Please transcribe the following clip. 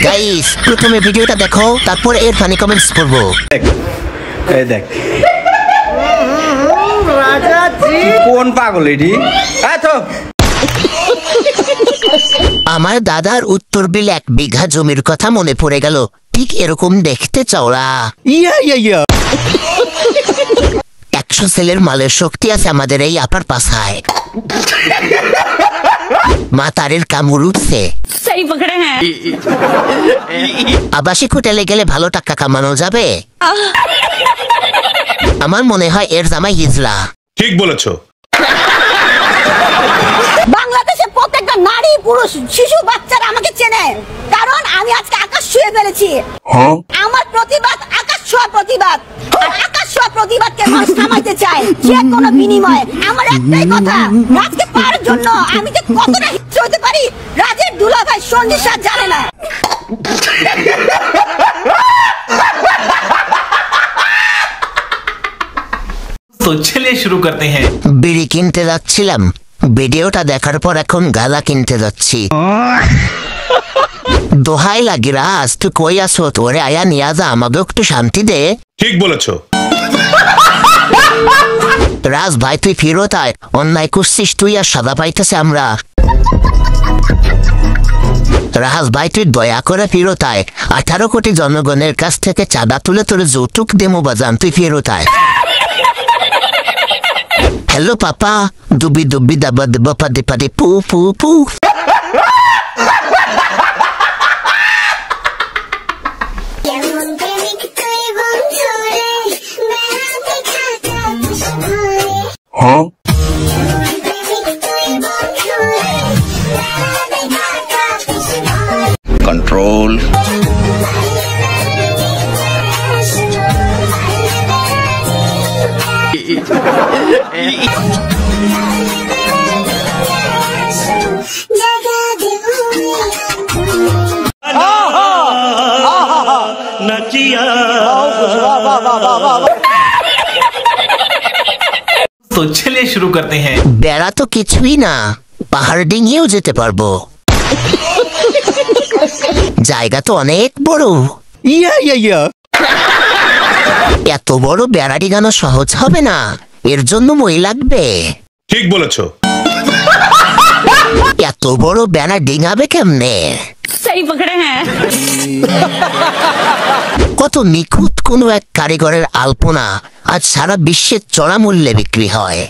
Guys প্রথমে ভিডিওটা দেখো, তারপর এর ফানি কমেন্টস পড়বো। এই দেখ কোন পাগল এটি? আমার দাদার উত্তর বিল 1 বিঘা জমির কথা মনে পড়ে গেল, ঠিক এরকম দেখতে চওড়া। 100 সেলের মালের শক্তি আছে আমাদের এই আপার পাশায়। মা তারের কামড় উঠছে। আবাসিক হোটেলে গেলে ভালো টাকা কামানো যাবে। আমার মনে হয় এর জামাই হিজলা। ঠিক বলেছো। বাংলাদেশে প্রত্যেকটা নারী পুরুষ শিশু বাচ্চারা আমাকে চেনে, কারণ আমি আজকে আকাশ ছুঁয়ে ফেলেছি। আমার প্রতিবাদ আকাশ ছোঁয়া প্রতিবাদ, আর আকাশ ছোঁয়া প্রতিবাদকে মানুষ থামাইতে চায় যে কোনো বিনিময়ে। আমার একটাই কথা, রাজকে পাওয়ার জন্য আমি যে কতটা হিংস্র হতে পারি রাজের দুলাভাই সঞ্জিত স্যার জানে না। তো চলিয়ে শুরু করতে হ্যাঁ। বিড়ি কিনতে যাচ্ছিলাম, ভিডিওটা দেখার পর এখন গালা কিনতে যাচ্ছি। দোহাই লাগি রাজ, তুই কই আসো? তোরে আয়া নিয়া যা, আমাকে একটু শান্তি দে। ঠিক বলেছো। রাজ ভাই তুই ফিরত আয়, অন্যায় করছিস তুই আর সাদা পাইতেছে আমরা। রাজ ভাই তুই দয়া করে ফিরত আয়, 18 কোটি জনগণের কাছ থেকে চাঁদা তুলে তোর যৌতুক দেমো বাজান, তুই ফিরত আয়। হ্যালো পাপা, দুবি দুবি দাবা দেবা পাদে পাদে পু পু পু। কন্ট্রোল। তো চলিয়ে শুরু করতে হ্যাঁ। বেড়া তো কিছুই না, পাহাড় ডিঙিয়েও যেতে পারবো। জায়গা তো অনেক বড়। এত বড় বেড়া ডিঙানো সহজ হবে না, এর জন্য মই লাগবে। ঠিক বলেছো। এত বড় বেড়া ডিঙাবে কেমনে? কত নিখুঁত কোনো এক কারিগরের আলপনা আজ সারা বিশ্বে চড়া মূল্যে বিক্রি হয়।